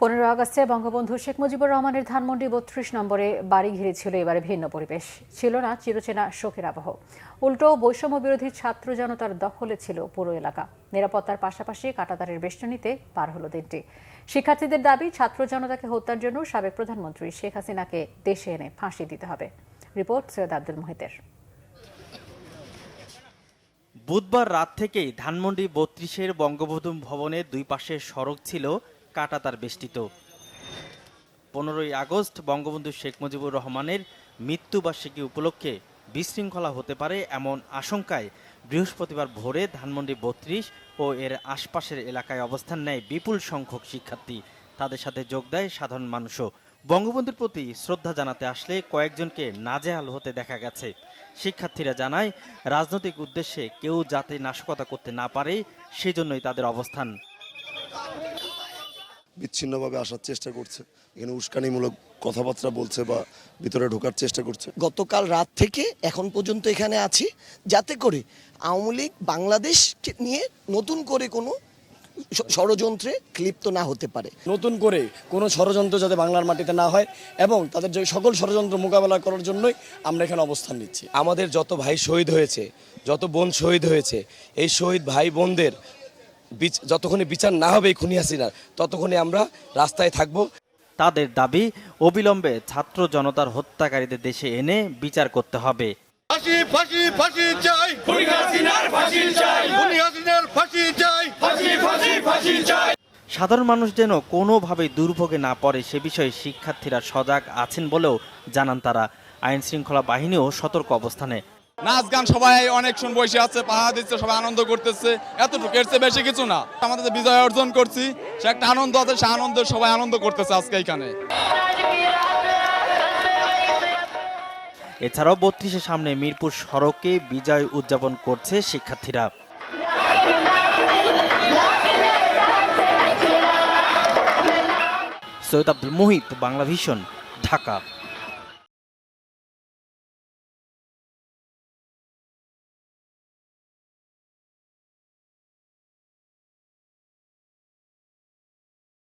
15 আগস্টে বঙ্গবন্ধু শেখ মুজিবুর রহমানের ধানমন্ডি 32 নম্বরে বাড়ি ঘিরে ছিল এবারে ভিন্ন পরিবেশ। ছিল না চিরচেনা শোকের আবহ, উল্টো বৈষম্য বিরোধী ছাত্র জনতার দখলে ছিল পুরো এলাকা। নিরাপত্তার পাশাপাশি কাঁটাতারের বেষ্টনীতে পার হলো দিনটি। শিক্ষার্থীদের দাবি, ছাত্র জনতাকে হত্যার জন্য সাবেক প্রধানমন্ত্রী শেখ হাসিনাকে দেশে এনে ফাঁসি দিতে হবে। রিপোর্ট সৈয়দ আব্দুল মুহিতের। বুধবার রাত থেকেই ধানমন্ডি 32-এর বঙ্গবন্ধু ভবনের দুই পাশে সড়ক ছিল কাঁটাতার বেষ্টিত। 15ই আগস্ট বঙ্গবন্ধু শেখ মুজিবুর রহমানের মৃত্যুবার্ষিকী উপলক্ষে বিশৃঙ্খলা হতে পারে এমন আশঙ্কায় বৃহস্পতিবার ভোরে ধানমন্ডি 32 ও এর আশপাশের এলাকায় অবস্থান নেয় বিপুল সংখ্যক শিক্ষার্থী। তাদের সাথে যোগ দেয় সাধারণ মানুষও। বঙ্গবন্ধুর প্রতি শ্রদ্ধা জানাতে আসলে কয়েকজনকে নাজেহাল হতে দেখা গেছে। শিক্ষার্থীরা জানায়, রাজনৈতিক উদ্দেশ্যে কেউ যাতে নাশকতা করতে না পারে সেজন্যই তাদের অবস্থান। বিচ্ছিন্নভাবে আসার চেষ্টা করছে, এখানে উস্কানিমূলক কথাবার্তা বলছে বা ভিতরে ঢোকার চেষ্টা করছে। গতকাল রাত থেকে এখন পর্যন্ত এখানে আছি যাতে করে আওয়ামী লীগ বাংলাদেশকে নিয়ে নতুন করে কোনো ষড়যন্ত্রে ক্লিপ্ত না হতে পারে। নতুন করে কোনো ষড়যন্ত্র যাতে বাংলার মাটিতে না হয় এবং তাদের যে সকল ষড়যন্ত্র মোকাবেলা করার জন্যই আমরা এখানে অবস্থান নিচ্ছি। আমাদের যত ভাই শহীদ হয়েছে, যত বোন শহীদ হয়েছে, এই শহীদ ভাই বোনদের যতক্ষণে বিচার না হবে এই খুনি হাসিনার, ততক্ষণে আমরা রাস্তায় থাকব। তাদের দাবি, অবিলম্বে ছাত্র জনতার হত্যাকারীদের দেশে এনে বিচার করতে হবে। ফাঁসি ফাঁসি ফাঁসি চাই, খুনি হাসিনার ফাঁসি চাই, খুনি হাসিনার ফাঁসি চাই, ফাঁসি ফাঁসি ফাঁসি চাই। সাধারণ মানুষ যেন কোনোভাবেই দুর্ভোগে না পড়ে সে বিষয়ে শিক্ষার্থীরা সজাগ আছেন বলেও জানান তারা। আইন শৃঙ্খলা বাহিনীও সতর্ক অবস্থানে। নাচ গান সবাই অনেকক্ষণ বসে আছে, পাহা দিচ্ছে, সবাই আনন্দ করতেছে, এতটুকু, এর চেয়ে বেশি কিছু না। আমাদের যে বিজয় অর্জন করছি সে একটা আনন্দ আছে, সে আনন্দ সবাই আনন্দ করতেছে আজকে এখানে। এছাড়াও 32-এর সামনে মিরপুর সড়কে বিজয় উদযাপন করছে শিক্ষার্থীরা। সৈয়দ আব্দুল মুহিত, বাংলা ভিশন, ঢাকা।